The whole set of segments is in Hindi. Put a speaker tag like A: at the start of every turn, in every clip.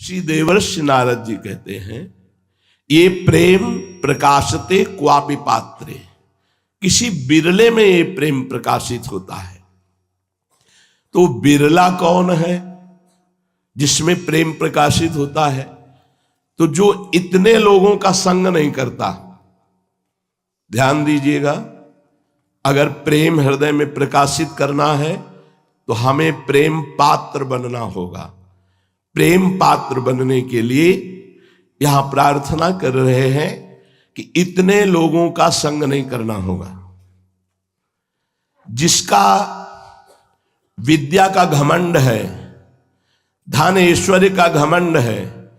A: श्री देवर्षि नारद जी कहते हैं, ये प्रेम प्रकाशते क्वापि पात्रे, किसी बिरले में ये प्रेम प्रकाशित होता है। तो बिरला कौन है जिसमें प्रेम प्रकाशित होता है? तो जो इतने लोगों का संग नहीं करता। ध्यान दीजिएगा, अगर प्रेम हृदय में प्रकाशित करना है तो हमें प्रेम पात्र बनना होगा। प्रेम पात्र बनने के लिए यहां प्रार्थना कर रहे हैं कि इतने लोगों का संग नहीं करना होगा। जिसका विद्या का घमंड है, धन ऐश्वर्य का घमंड है,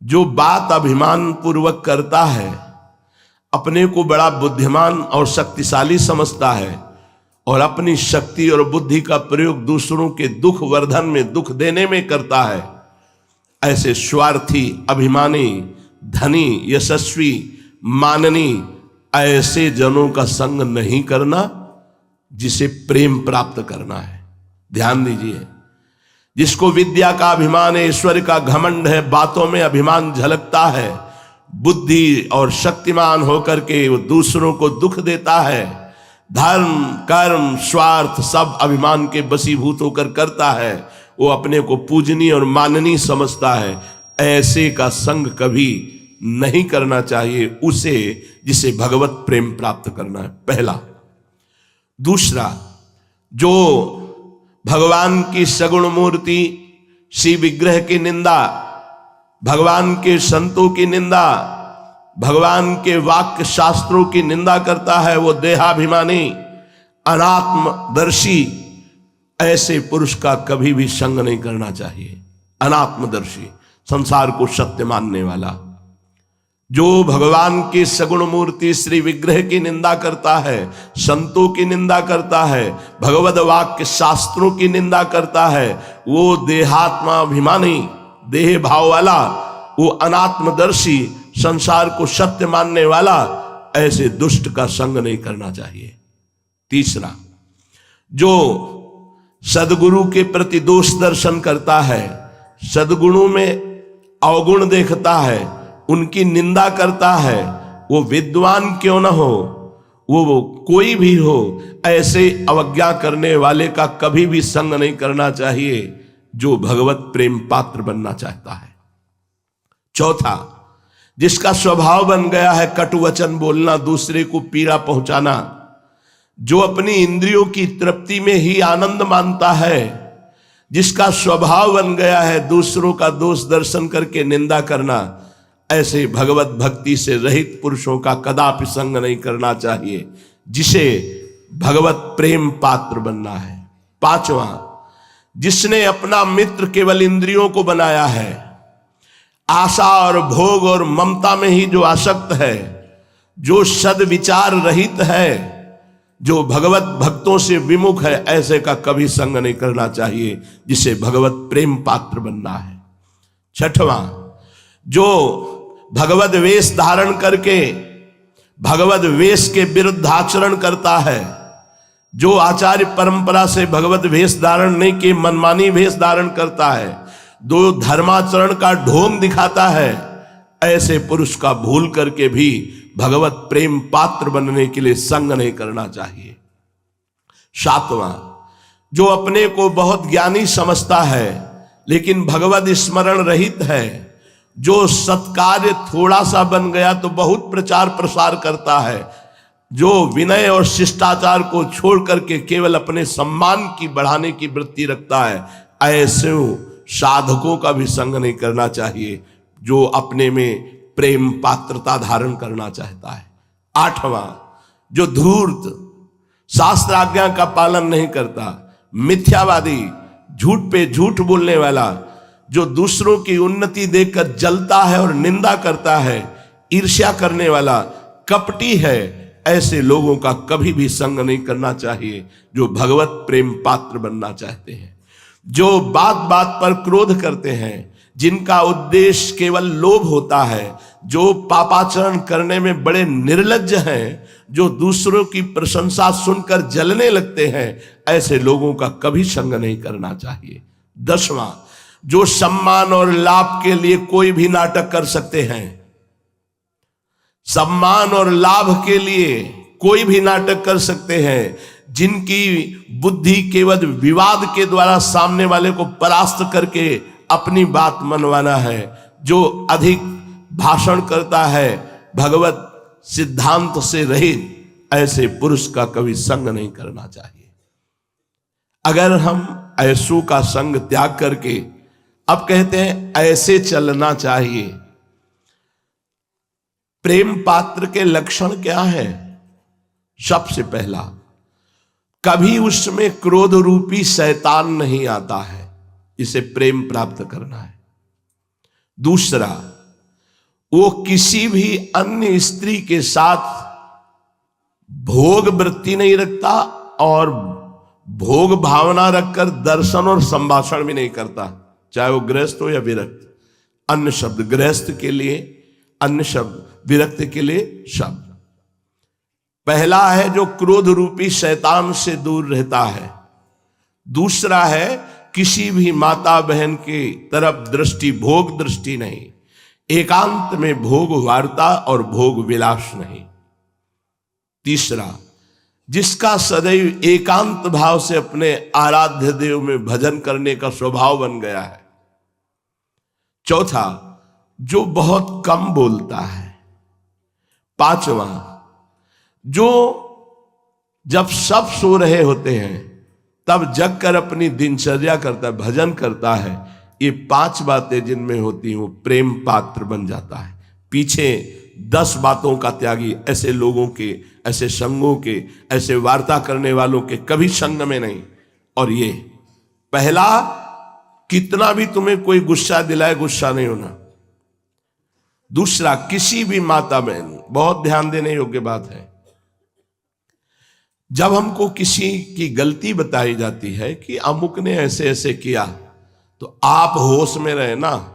A: जो बात अभिमान पूर्वक करता है, अपने को बड़ा बुद्धिमान और शक्तिशाली समझता है और अपनी शक्ति और बुद्धि का प्रयोग दूसरों के दुख वर्धन में, दुख देने में करता है, ऐसे स्वार्थी, अभिमानी, धनी, यशस्वी, माननी, ऐसे जनों का संग नहीं करना जिसे प्रेम प्राप्त करना है। ध्यान दीजिए, जिसको विद्या का अभिमान है, ईश्वर का घमंड है, बातों में अभिमान झलकता है, बुद्धि और शक्तिमान होकर के वो दूसरों को दुख देता है, धर्म, कर्म, स्वार्थ सब अभिमान के वशीभूत होकर करता है, वो अपने को पूजनीय और माननीय समझता है, ऐसे का संग कभी नहीं करना चाहिए उसे, जिसे भगवत प्रेम प्राप्त करना है, पहला। दूसरा, जो भगवान की सगुण मूर्ति श्री विग्रह की निंदा, भगवान के संतों की निंदा, भगवान के वाक्य शास्त्रों की निंदा करता है, वो देहाभिमानी, अनात्मदर्शी, ऐसे पुरुष का कभी भी संग नहीं करना चाहिए। अनात्मदर्शी, संसार को सत्य मानने वाला, जो भगवान की सगुण मूर्ति श्री विग्रह की निंदा करता है, संतों की निंदा करता है, भगवद वाक्य शास्त्रों की निंदा करता है, वो देहात्माभिमानी, देह भाव वाला, वो अनात्मदर्शी, संसार को सत्य मानने वाला, ऐसे दुष्ट का संग नहीं करना चाहिए। तीसरा, जो सद्गुरु के प्रति दोष दर्शन करता है, सद्गुणों में अवगुण देखता है, उनकी निंदा करता है, वो विद्वान क्यों न हो, वो कोई भी हो, ऐसे अवज्ञा करने वाले का कभी भी संग नहीं करना चाहिए जो भगवत प्रेम पात्र बनना चाहता है। चौथा, जिसका स्वभाव बन गया है कटु वचन बोलना, दूसरे को पीड़ा पहुंचाना, जो अपनी इंद्रियों की तृप्ति में ही आनंद मानता है, जिसका स्वभाव बन गया है दूसरों का दोष दर्शन करके निंदा करना, ऐसे भगवत भक्ति से रहित पुरुषों का कदापि संग नहीं करना चाहिए, जिसे भगवत प्रेम पात्र बनना है। पांचवा, जिसने अपना मित्र केवल इंद्रियों को बनाया है, आशा और भोग और ममता में ही जो आसक्त है, जो सद्विचार रहित है, जो भगवत भक्तों से विमुख है, ऐसे का कभी संग नहीं करना चाहिए, जिसे भगवत प्रेम पात्र बनना है। छठवां, जो भगवत वेश धारण करके भगवत वेश के विरुद्ध आचरण करता है, जो आचार्य परंपरा से भगवत वेश धारण नहीं के मनमानी वेश धारण करता है, जो धर्माचरण का ढोंग दिखाता है, ऐसे पुरुष का भूल करके भी भगवत प्रेम पात्र बनने के लिए संग नहीं करना चाहिए। सातवां, जो अपने को बहुत ज्ञानी समझता है लेकिन भगवत स्मरण रहित है, जो सत्कार्य थोड़ा सा बन गया तो बहुत प्रचार प्रसार करता है, जो विनय और शिष्टाचार को छोड़ करके केवल अपने सम्मान की बढ़ाने की वृत्ति रखता है, ऐसे साधकों का भी संग नहीं करना चाहिए, जो अपने में प्रेम पात्रता धारण करना चाहता है। आठवां, जो धूर्त, शास्त्र आज्ञा का पालन नहीं करता, मिथ्यावादी, झूठ पे झूठ बोलने वाला, जो दूसरों की उन्नति देखकर जलता है और निंदा करता है, ईर्ष्या करने वाला, कपटी है, ऐसे लोगों का कभी भी संग नहीं करना चाहिए, जो भगवत प्रेम पात्र बनना चाहते हैं। जो बात बात पर क्रोध करते हैं, जिनका उद्देश्य केवल लोभ होता है, जो पापाचरण करने में बड़े निर्लज्ज हैं, जो दूसरों की प्रशंसा सुनकर जलने लगते हैं, ऐसे लोगों का कभी संग नहीं करना चाहिए। 10वां, जो सम्मान और लाभ के लिए कोई भी नाटक कर सकते हैं, सम्मान और लाभ के लिए कोई भी नाटक कर सकते हैं, जिनकी बुद्धि केवल विवाद के द्वारा सामने वाले को परास्त करके अपनी बात मनवाना है, जो अधिक भाषण करता है, भगवत सिद्धांत से रहित, ऐसे पुरुष का कभी संग नहीं करना चाहिए। अगर हम ऐसों का संग त्याग करके अब कहते हैं ऐसे चलना चाहिए, प्रेम पात्र के लक्षण क्या है? सबसे पहला, कभी उसमें क्रोध रूपी शैतान नहीं आता है, इसे प्रेम प्राप्त करना है। दूसरा, वो किसी भी अन्य स्त्री के साथ भोग वृत्ति नहीं रखता और भोग भावना रखकर दर्शन और संभाषण भी नहीं करता, चाहे वो गृहस्थ हो या विरक्त। अन्य शब्द गृहस्थ के लिए, अन्य शब्द विरक्त के लिए शब्द। पहला है जो क्रोध रूपी शैतान से दूर रहता है। दूसरा है किसी भी माता बहन की तरफ दृष्टि, भोग दृष्टि नहीं, एकांत में भोग वार्ता और भोग विलास नहीं। तीसरा, जिसका सदैव एकांत भाव से अपने आराध्य देव में भजन करने का स्वभाव बन गया है। चौथा, जो बहुत कम बोलता है। पांचवा, जो जब सब सो रहे होते हैं तब जग कर अपनी दिनचर्या करता है, भजन करता है। ये 5 बातें जिनमें होती हैं वो प्रेम पात्र बन जाता है। पीछे 10 बातों का त्यागी, ऐसे लोगों के, ऐसे संगों के, ऐसे वार्ता करने वालों के कभी संग में नहीं। और ये पहला, कितना भी तुम्हें कोई गुस्सा दिलाए, गुस्सा नहीं होना। दूसरा, किसी भी माता बहन, बहुत ध्यान देने योग्य बात है, जब हमको किसी की गलती बताई जाती है कि अमुक ने ऐसे ऐसे किया, तो आप होश में रहे ना।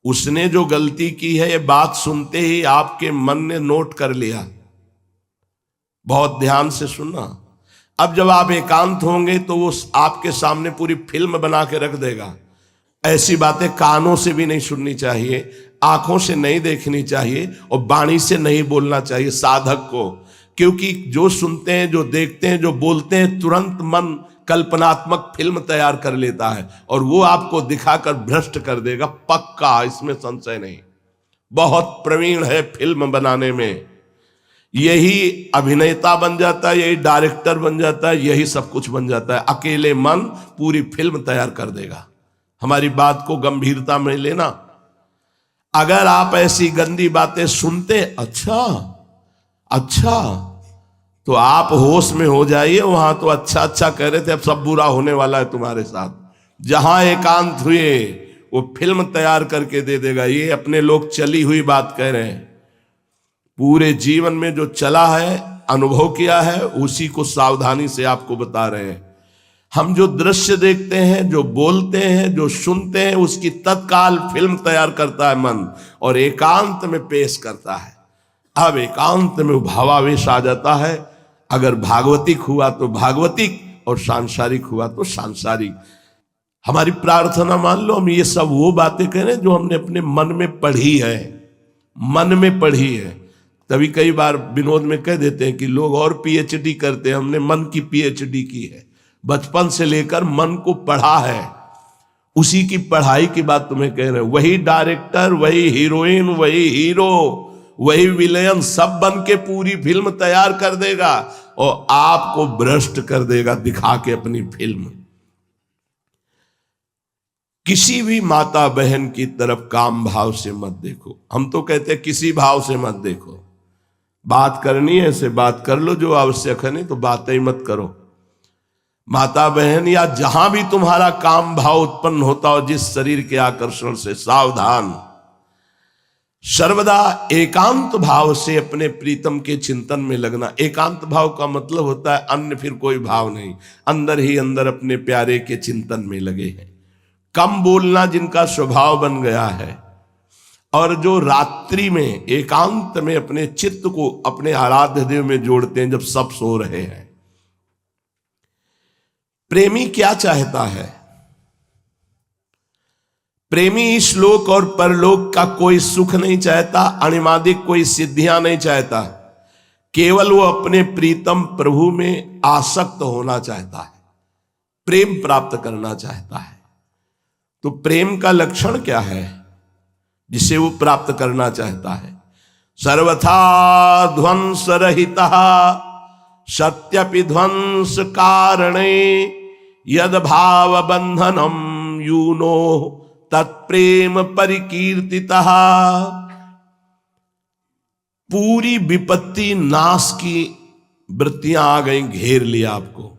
A: उसने जो गलती की है, ये बात सुनते ही आपके मन ने नोट कर लिया। बहुत ध्यान से सुनना। अब जब आप एकांत होंगे तो वो आपके सामने पूरी फिल्म बना के रख देगा। ऐसी बातें कानों से भी नहीं सुननी चाहिए, आंखों से नहीं देखनी चाहिए और वाणी से नहीं बोलना चाहिए साधक को। क्योंकि जो सुनते हैं, जो देखते हैं, जो बोलते हैं, तुरंत मन कल्पनात्मक फिल्म तैयार कर लेता है और वो आपको दिखाकर भ्रष्ट कर देगा, पक्का, इसमें संशय नहीं। बहुत प्रवीण है फिल्म बनाने में, यही अभिनेता बन जाता है, यही डायरेक्टर बन जाता है, यही सब कुछ बन जाता है। अकेले मन पूरी फिल्म तैयार कर देगा। हमारी बात को गंभीरता में लेना। अगर आप ऐसी गंदी बातें सुनते, अच्छा, तो आप होश में हो जाइए। वहां तो अच्छा कह रहे थे, अब सब बुरा होने वाला है तुम्हारे साथ। जहां एकांत हुए वो फिल्म तैयार करके दे देगा। ये अपने लोग चली हुई बात कह रहे हैं, पूरे जीवन में जो चला है, अनुभव किया है, उसी को सावधानी से आपको बता रहे हैं। हम जो दृश्य देखते हैं, जो बोलते हैं, जो सुनते हैं, उसकी तत्काल फिल्म तैयार करता है मन और एकांत में पेश करता है। अब एकांत में भावावेश आ जाता है। अगर भागवतिक हुआ तो भागवतिक और सांसारिक हुआ तो सांसारिक। हमारी प्रार्थना मान लो, हम ये सब वो बातें कह रहे हैं जो हमने अपने मन में पढ़ी है, मन में पढ़ी है। तभी कई बार विनोद में कह देते हैं कि लोग और पीएचडी करते हैं, हमने मन की पीएचडी की है। बचपन से लेकर मन को पढ़ा है, उसी की पढ़ाई की बात तुम्हें कह रहे हैं। वही डायरेक्टर, वही हीरोइन, वही हीरो, वही विलेन, सब बन के पूरी फिल्म तैयार कर देगा और आपको भ्रष्ट कर देगा दिखा के अपनी फिल्म। किसी भी माता बहन की तरफ काम भाव से मत देखो। हम तो कहते हैं किसी भाव से मत देखो। बात करनी है ऐसे बात कर लो जो आवश्यक है, नहीं तो बातें ही मत करो। माता बहन या जहां भी तुम्हारा काम भाव उत्पन्न होता हो, जिस शरीर के आकर्षण से, सावधान। सर्वदा एकांत भाव से अपने प्रीतम के चिंतन में लगना। एकांत भाव का मतलब होता है अन्य फिर कोई भाव नहीं, अंदर ही अंदर अपने प्यारे के चिंतन में लगे हैं। कम बोलना जिनका स्वभाव बन गया है और जो रात्रि में एकांत में अपने चित्त को अपने आराध्य देव में जोड़ते हैं जब सब सो रहे हैं। प्रेमी क्या चाहता है? प्रेमी इस लोक और परलोक का कोई सुख नहीं चाहता, अणिमादिक कोई सिद्धियां नहीं चाहता, केवल वो अपने प्रीतम प्रभु में आसक्त होना चाहता है, प्रेम प्राप्त करना चाहता है। तो प्रेम का लक्षण क्या है जिसे वो प्राप्त करना चाहता है? सर्वथा ध्वंस रहिता सत्यपि ध्वंस कारणे यद भाव बंधनम यूनो तत्प्रेम परिकीर्तिता। पूरी विपत्ति नाश की वृत्तियां आ गई, घेर लिया आपको,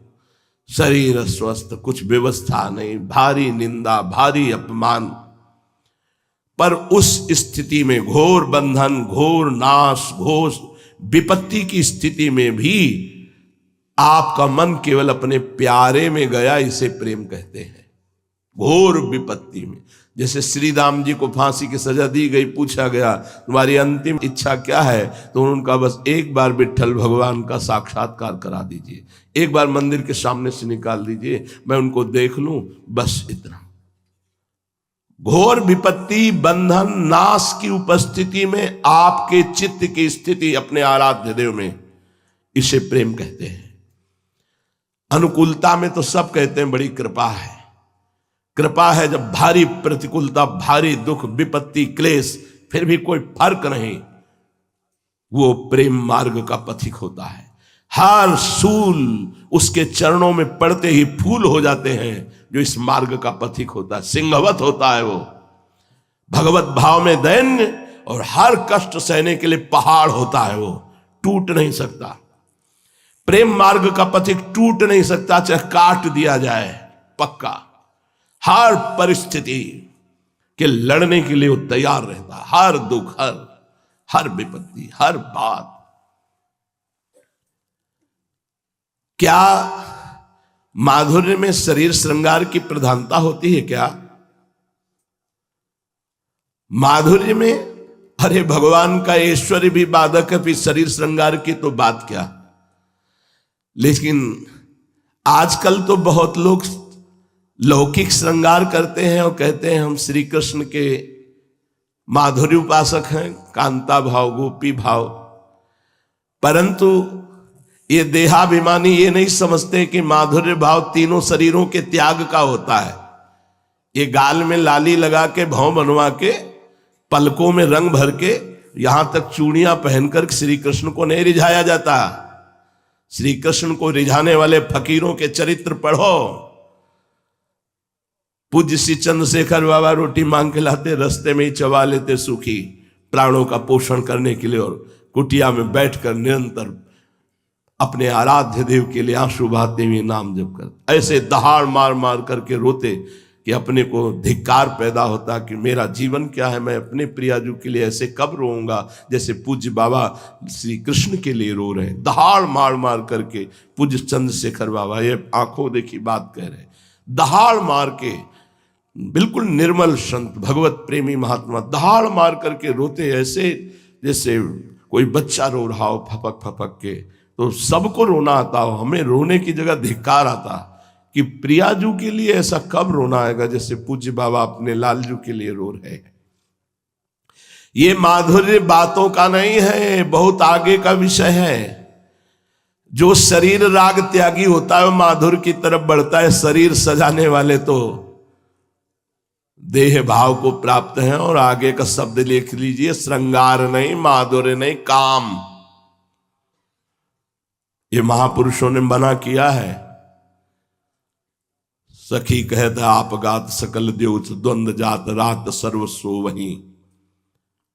A: शरीर अस्वस्थ, कुछ व्यवस्था नहीं, भारी निंदा, भारी अपमान, पर उस स्थिति में घोर बंधन, घोर नाश, घोर विपत्ति की स्थिति में भी आपका मन केवल अपने प्यारे में गया, इसे प्रेम कहते हैं। घोर विपत्ति में, जैसे श्री राम जी को फांसी की सजा दी गई, पूछा गया तुम्हारी अंतिम इच्छा क्या है, तो उनका बस एक बार विट्ठल भगवान का साक्षात्कार करा दीजिए, एक बार मंदिर के सामने से निकाल दीजिए, मैं उनको देख लूं, बस इतना। घोर विपत्ति, बंधन, नाश की उपस्थिति में आपके चित्त की स्थिति अपने आराध्य देव में, इसे प्रेम कहते हैं। अनुकूलता में तो सब कहते हैं बड़ी कृपा है, कृपा है जब भारी प्रतिकूलता, भारी दुख, विपत्ति, क्लेश, फिर भी कोई फर्क नहीं, वो प्रेम मार्ग का पथिक होता है। हर सूल उसके चरणों में पड़ते ही फूल हो जाते हैं, जो इस मार्ग का पथिक होता है, सिंहवत होता है वो, भगवत भाव में दैन्य, और हर कष्ट सहने के लिए पहाड़ होता है, वो टूट नहीं सकता। प्रेम मार्ग का पथिक टूट नहीं सकता, चाहे काट दिया जाए, पक्का हर परिस्थिति के लड़ने के लिए वो तैयार रहता, हर दुख, हर विपत्ति, हर बात। क्या माधुर्य में शरीर श्रृंगार की प्रधानता होती है क्या? माधुर्य में, अरे भगवान का ऐश्वर्य भी बाधक है, फिर शरीर श्रृंगार की तो बात क्या। लेकिन आजकल तो बहुत लोग लौकिक श्रृंगार करते हैं और कहते हैं हम श्री कृष्ण के माधुर्य उपासक हैं, कांता भाव, गोपी भाव, परंतु ये देहाभिमानी ये नहीं समझते कि माधुर्य भाव तीनों शरीरों के त्याग का होता है। ये गाल में लाली लगा के, भाव बनवा के, पलकों में रंग भर के, यहां तक चूड़ियां पहनकर श्री कृष्ण को नहीं रिझाया जाता। श्री कृष्ण को रिझाने वाले फकीरों के चरित्र पढ़ो। पूज्य श्री चंद्रशेखर बाबा रोटी मांग के लाते, रास्ते में ही चबा लेते सूखी, प्राणों का पोषण करने के लिए, और कुटिया में बैठकर निरंतर अपने आराध्य देव के लिए आंसू बहाते हुए नाम जप कर, ऐसे दहाड़ मार मार करके रोते कि अपने को धिक्कार पैदा होता कि मेरा जीवन क्या है, मैं अपने प्रियाजू के लिए ऐसे कब रोऊंगा जैसे पूज्य बाबा श्री कृष्ण के लिए रो रहे हैं। दहाड़ मार मार करके पूज्य चंद्रशेखर बाबा, ये आंखों देखी बात कह रहे, दहाड़ मार के, बिल्कुल निर्मल संत, भगवत प्रेमी महात्मा, दहाड़ मार करके रोते ऐसे जैसे कोई बच्चा रो रहा हो फपक फपक के। तो सबको रोना आता हो, हमें रोने की जगह धिक्कार आता कि प्रियाजू के लिए ऐसा कब रोना आएगा जैसे पूज्य बाबा अपने लालजू के लिए रो रहे हैं। ये माधुर्य बातों का नहीं है, बहुत आगे का विषय है। जो शरीर राग त्यागी होता है वो माधुर्य की तरफ बढ़ता है। शरीर सजाने वाले तो देह भाव को प्राप्त हैं। और आगे का शब्द लिख लीजिए, श्रृंगार नहीं, माधुर्य नहीं, काम। ये महापुरुषों ने मना किया है। सखी कहत आप गात सकल द्योत द्वंद जात रात सर्वस्व वही।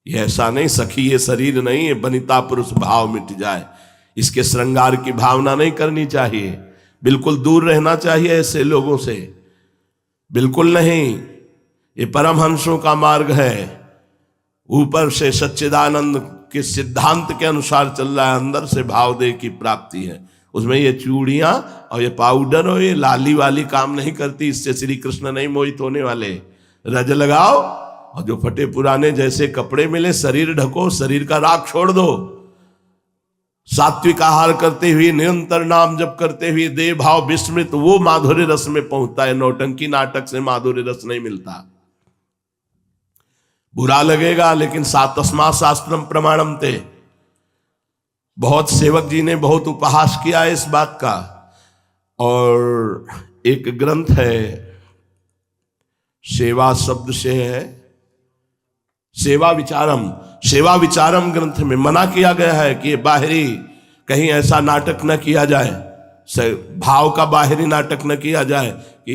A: ये ऐसा नहीं सखी, ये शरीर नहीं है, बनिता पुरुष भाव मिट जाए, इसके श्रृंगार की भावना नहीं करनी चाहिए। बिल्कुल दूर रहना चाहिए ऐसे लोगों से, बिल्कुल नहीं। ये परमहंसों का मार्ग है, ऊपर से सच्चिदानंद के सिद्धांत के अनुसार चल रहा है, अंदर से भाव देह की प्राप्ति है। उसमें ये चूड़ियां और ये पाउडर और ये लाली वाली काम नहीं करती, इससे श्री कृष्ण नहीं मोहित होने वाले। रज लगाओ और जो फटे पुराने जैसे कपड़े मिले शरीर ढको, शरीर का राग छोड़ दो। सात्विक आहार करते हुए, निरंतर नाम जप करते हुए देह भाव विस्मृत, वो माधुर्य रस में पहुंचता है। नौटंकी नाटक से माधुर्य रस नहीं मिलता। बुरा लगेगा, लेकिन तस्मात् शास्त्रम प्रमाणम ते। बहुत सेवक जी ने बहुत उपहास किया है इस बात का। और एक ग्रंथ है, सेवा शब्द से है, सेवा विचारम। सेवा विचारम ग्रंथ में मना किया गया है कि बाहरी कहीं ऐसा नाटक न किया जाए, भाव का बाहरी नाटक न किया जाए कि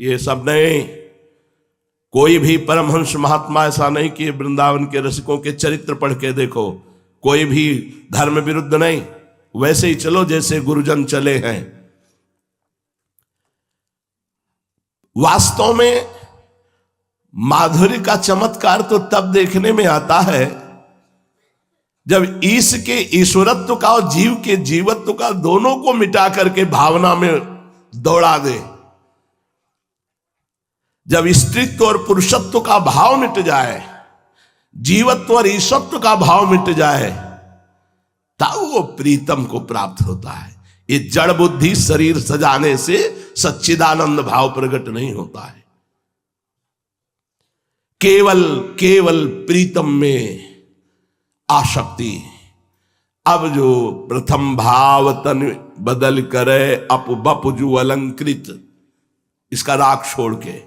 A: ये सब नहीं। कोई भी परमहंस महात्मा ऐसा नहीं कि वृंदावन के रसिकों के चरित्र पढ़ के देखो, कोई भी धर्म विरुद्ध नहीं, वैसे ही चलो जैसे गुरुजन चले हैं। वास्तव में माधुर्य का चमत्कार तो तब देखने में आता है जब ईश के ईश्वरत्व का और जीव के जीवत्व का दोनों को मिटा करके भावना में दौड़ा दे। जब स्त्रीत्व और पुरुषत्व का भाव मिट जाए, जीवत्व और ईशत्व का भाव मिट जाए, तब वो प्रीतम को प्राप्त होता है। ये जड़ बुद्धि शरीर सजाने से सच्चिदानंद भाव प्रकट नहीं होता है। केवल केवल प्रीतम में आसक्ति। अब जो प्रथम भाव तन बदल करे अप बपुजु अलंकृत, इसका राग छोड़ के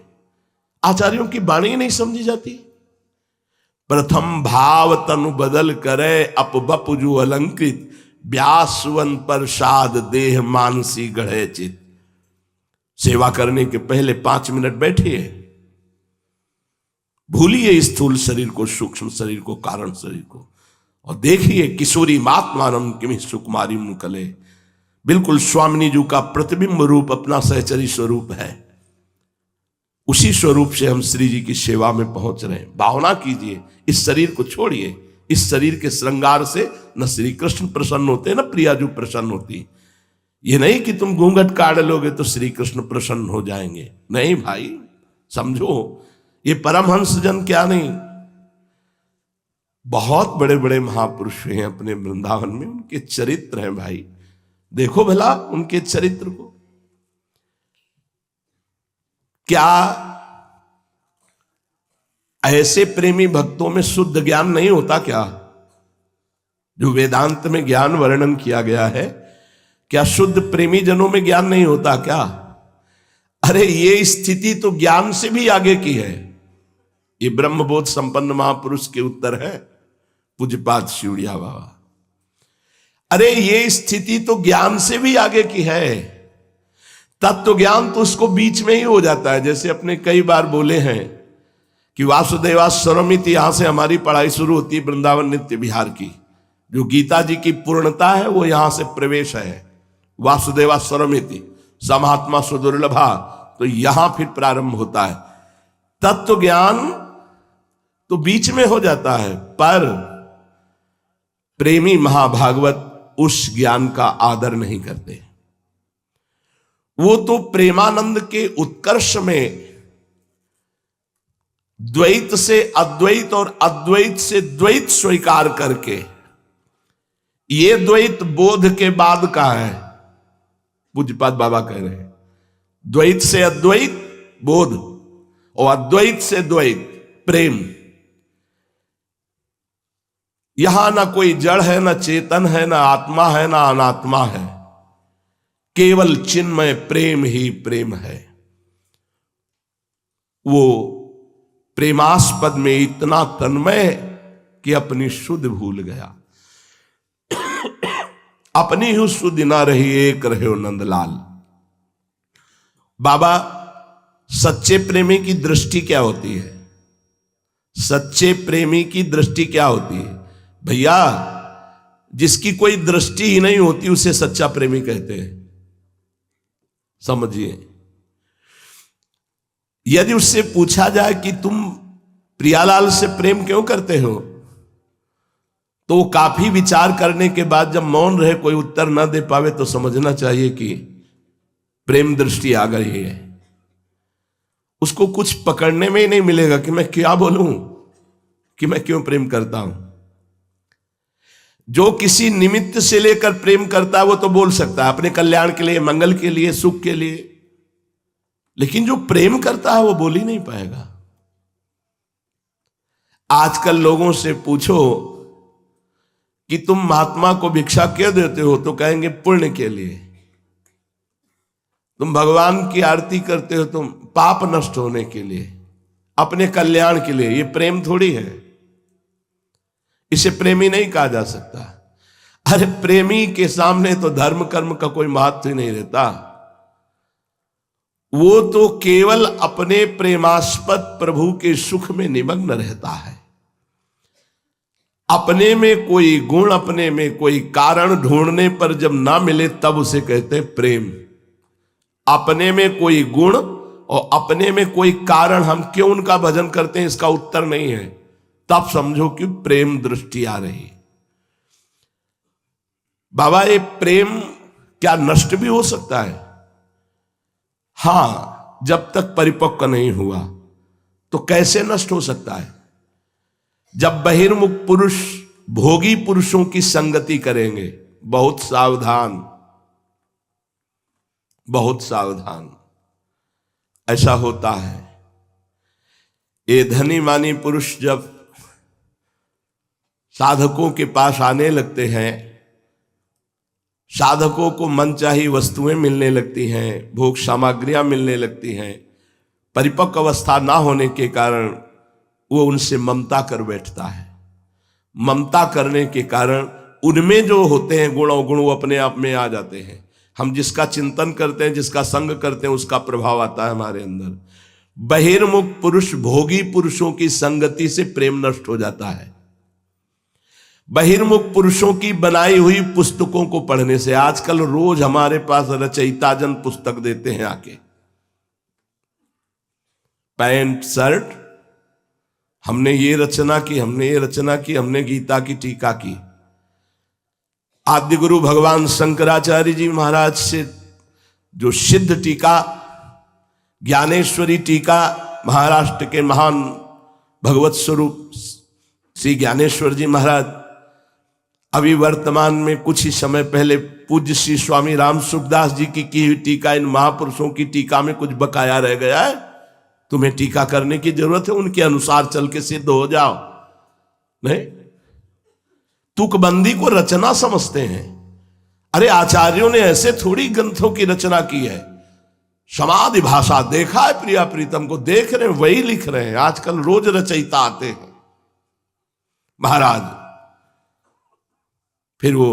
A: आचार्यों की वाणी नहीं समझी जाती। प्रथम भाव तनु बदल करे अप बपुजु अलंकृत, व्यासवन प्रसाद देह मानसी गढ़े चित। सेवा करने के पहले 5 मिनट बैठिए, भूलिए स्थूल शरीर को, सूक्ष्म शरीर को, कारण शरीर को, और देखिए किशोरी मात्मानम किमि सुकुमारी मुकले। बिल्कुल स्वामिनी जी का प्रतिबिंब रूप अपना सहचरी स्वरूप है। उसी स्वरूप से हम श्री जी की सेवा में पहुंच रहे हैं। भावना कीजिए, इस शरीर को छोड़िए। इस शरीर के श्रृंगार से न श्री कृष्ण प्रसन्न होते न प्रियाजू प्रसन्न होती। ये नहीं कि तुम घूंघट काट लोगे तो श्री कृष्ण प्रसन्न हो जाएंगे। नहीं भाई, समझो, ये परमहंस जन क्या नहीं, बहुत बड़े बड़े महापुरुष हैं अपने वृंदावन में, उनके चरित्र हैं भाई। देखो भला उनके चरित्र को। क्या ऐसे प्रेमी भक्तों में शुद्ध ज्ञान नहीं होता क्या? जो वेदांत में ज्ञान वर्णन किया गया है, क्या शुद्ध प्रेमी जनों में ज्ञान नहीं होता क्या? अरे ये स्थिति तो ज्ञान से भी आगे की है। ये ब्रह्मबोध संपन्न महापुरुष के उत्तर है पूज्यपाद शिवड़िया बाबा। अरे ये स्थिति तो ज्ञान से भी आगे की है। तत्व ज्ञान तो उसको बीच में ही हो जाता है। जैसे अपने कई बार बोले हैं कि वासुदेवा स्वरमिति, यहां से हमारी पढ़ाई शुरू होती है वृंदावन नित्य विहार की। जो गीता जी की पूर्णता है वो यहां से प्रवेश है। वासुदेवा स्वरमिति समात्मा सुदुर्लभा, तो यहां फिर प्रारंभ होता है। तत्व ज्ञान तो बीच में हो जाता है, पर प्रेमी महाभागवत उस ज्ञान का आदर नहीं करते। वो तो प्रेमानंद के उत्कर्ष में द्वैत से अद्वैत और अद्वैत से द्वैत स्वीकार करके, ये द्वैत बोध के बाद का है। पूज्यपाद बाबा कह रहे हैं द्वैत से अद्वैत बोध और अद्वैत से द्वैत प्रेम। यहां ना कोई जड़ है, ना चेतन है, ना आत्मा है, ना अनात्मा है, केवल चिन्मय प्रेम ही प्रेम है। वो प्रेमास्पद में इतना तन्मय कि अपनी शुद्ध भूल गया। अपनी ही शुद्ध ना रही, एक रहे हो नंदलाल। बाबा, सच्चे प्रेमी की दृष्टि क्या होती है? सच्चे प्रेमी की दृष्टि क्या होती है भैया? जिसकी कोई दृष्टि ही नहीं होती उसे सच्चा प्रेमी कहते हैं। समझिए, यदि उससे पूछा जाए कि तुम प्रियालाल से प्रेम क्यों करते हो, तो काफी विचार करने के बाद जब मौन रहे, कोई उत्तर न दे पावे, तो समझना चाहिए कि प्रेम दृष्टि आ गई है। उसको कुछ पकड़ने में ही नहीं मिलेगा कि मैं क्या बोलूं, कि मैं क्यों प्रेम करता हूं। जो किसी निमित्त से लेकर प्रेम करता है वो तो बोल सकता है, अपने कल्याण के लिए, मंगल के लिए, सुख के लिए, लेकिन जो प्रेम करता है वो बोल ही नहीं पाएगा। आजकल लोगों से पूछो कि तुम महात्मा को भिक्षा क्यों देते हो, तो कहेंगे पुण्य के लिए। तुम भगवान की आरती करते हो तुम पाप नष्ट होने के लिए, अपने कल्याण के लिए। ये प्रेम थोड़ी है, इसे प्रेमी नहीं कहा जा सकता। अरे प्रेमी के सामने तो धर्म कर्म का कोई महत्व ही नहीं रहता। वो तो केवल अपने प्रेमास्पद प्रभु के सुख में निमग्न रहता है। अपने में कोई गुण, अपने में कोई कारण ढूंढने पर जब ना मिले तब उसे कहते हैं प्रेम। अपने में कोई गुण और अपने में कोई कारण, हम क्यों उनका भजन करते हैं इसका उत्तर नहीं है, तब समझो कि प्रेम दृष्टि आ रही। बाबा ये प्रेम क्या नष्ट भी हो सकता है? हां, जब तक परिपक्व नहीं हुआ। तो कैसे नष्ट हो सकता है? जब बहिर्मुख पुरुष भोगी पुरुषों की संगति करेंगे। बहुत सावधान, बहुत सावधान, ऐसा होता है। ये धनी मानी पुरुष जब साधकों के पास आने लगते हैं, साधकों को मनचाही वस्तुएं मिलने लगती हैं, भोग सामग्रियां मिलने लगती हैं। परिपक्व अवस्था ना होने के कारण वो उनसे ममता कर बैठता है। ममता करने के कारण उनमें जो होते हैं गुण अवगुण वो अपने आप में आ जाते हैं। हम जिसका चिंतन करते हैं, जिसका संग करते हैं, उसका प्रभाव आता है हमारे अंदर। बहिर्मुख पुरुष भोगी पुरुषों की संगति से प्रेम नष्ट हो जाता है। बहिर्मुख पुरुषों की बनाई हुई पुस्तकों को पढ़ने से। आजकल रोज हमारे पास रचयिताजन पुस्तक देते हैं आके, पैंट शर्ट, हमने ये रचना की, हमने ये रचना की, हमने गीता की टीका की। आदि गुरु भगवान शंकराचार्य जी महाराज से जो सिद्ध टीका, ज्ञानेश्वरी टीका, महाराष्ट्र के महान भगवत स्वरूप श्री ज्ञानेश्वर जी महाराज, अभी वर्तमान में कुछ ही समय पहले पूज्य श्री स्वामी राम सुखदास जी की हुई टीका, इन महापुरुषों की टीका में कुछ बकाया रह गया है, तुम्हें टीका करने की जरूरत है, उनके अनुसार चल के सिद्ध हो जाओ। नहीं, तुकबंदी को रचना समझते हैं। अरे आचार्यों ने ऐसे थोड़ी ग्रंथों की रचना की है। समाधि भाषा देखा है प्रिया प्रीतम को, देख रहे हैं वही लिख रहे हैं। आजकल रोज रचयिता आते हैं महाराज, फिर वो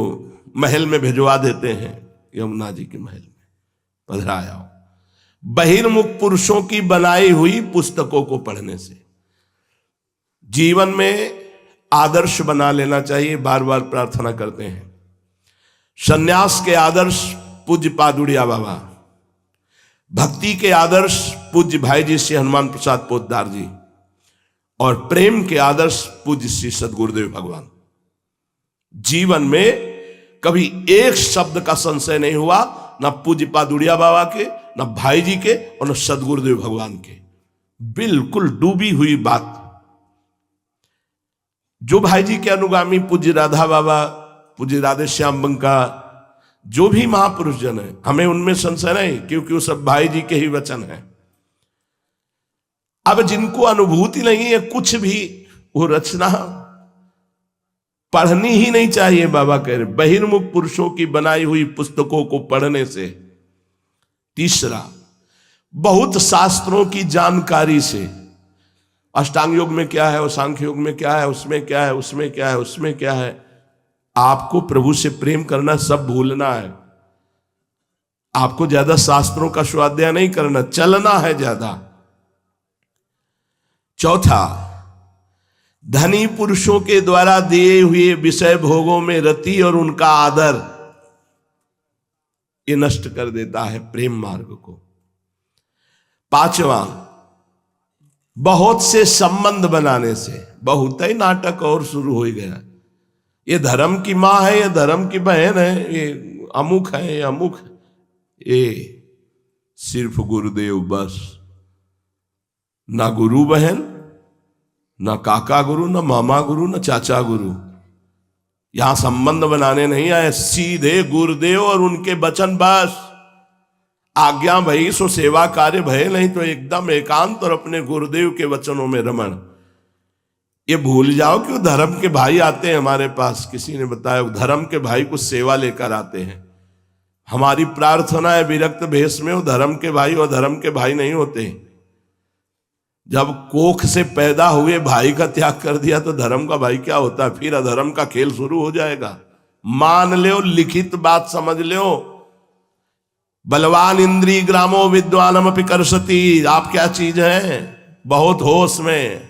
A: महल में भिजवा देते हैं, यमुना जी के महल में पधराया। बहिर्मुख पुरुषों की बनाई हुई पुस्तकों को पढ़ने से जीवन में आदर्श बना लेना चाहिए। बार बार प्रार्थना करते हैं। सन्यास के आदर्श पूज्य पादुड़िया बाबा, भक्ति के आदर्श पूज्य भाई जी श्री हनुमान प्रसाद पोद्दार जी, और प्रेम के आदर्श पूज्य श्री सदगुरुदेव भगवान। जीवन में कभी एक शब्द का संशय नहीं हुआ, ना पूज्य पादुड़िया बाबा के, ना भाई जी के, और ना सदगुरुदेव भगवान के। बिल्कुल डूबी हुई बात। जो भाई जी के अनुगामी पूज्य राधा बाबा, पूज्य राधे श्याम बंका, जो भी महापुरुष जन है, हमें उनमें संशय नहीं, क्योंकि वो सब भाई जी के ही वचन है। अब जिनको अनुभूति नहीं है कुछ भी, वो रचना पढ़नी ही नहीं चाहिए। बाबा कह रहे बहिर्मुख पुरुषों की बनाई हुई पुस्तकों को पढ़ने से। तीसरा, बहुत शास्त्रों की जानकारी से। अष्टांग योग में क्या है, और सांख्य योग में क्या है, उसमें क्या है, उसमें क्या है, उसमें क्या है। आपको प्रभु से प्रेम करना, सब भूलना है। आपको ज्यादा शास्त्रों का स्वाध्याय नहीं करना, चलना है ज्यादा। चौथा, धनी पुरुषों के द्वारा दिए हुए विषय भोगों में रति और उनका आदर, ये नष्ट कर देता है प्रेम मार्ग को। पांचवा, बहुत से संबंध बनाने से। बहुत ही नाटक और शुरू हो गया। ये धर्म की माँ है, ये धर्म की बहन है, ये अमुक है, ये अमुक है। ये सिर्फ गुरुदेव बस, ना गुरु बहन, ना काका गुरु, ना मामा गुरु, ना चाचा गुरु। यहां संबंध बनाने नहीं आए, सीधे गुरुदेव और उनके वचन बस। आज्ञा भई सो सेवा कार्य भय, नहीं तो एकदम एकांत और अपने गुरुदेव के वचनों में रमण। ये भूल जाओ कि वो धर्म के भाई आते हैं हमारे पास। किसी ने बताया धर्म के भाई कुछ सेवा लेकर आते हैं। हमारी प्रार्थना है विरक्त भेष में वो धर्म के भाई और धर्म के भाई नहीं होते। जब कोख से पैदा हुए भाई का त्याग कर दिया तो धर्म का भाई क्या होता है? फिर अधर्म का खेल शुरू हो जाएगा। मान लो, लिखित बात समझ लो। बलवान इंद्री ग्रामो विद्वानम अपि कर्षति। आप क्या चीज है? बहुत होश में।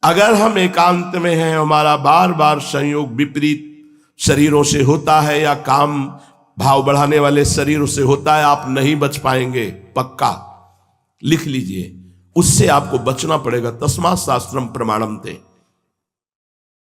A: अगर हम एकांत में हैं, हमारा बार बार संयोग विपरीत शरीरों से होता है या काम भाव बढ़ाने वाले शरीरों से होता है, आप नहीं बच पाएंगे। पक्का लिख लीजिए, उससे आपको बचना पड़ेगा। तस्मात् शास्त्रम प्रमाणम ते।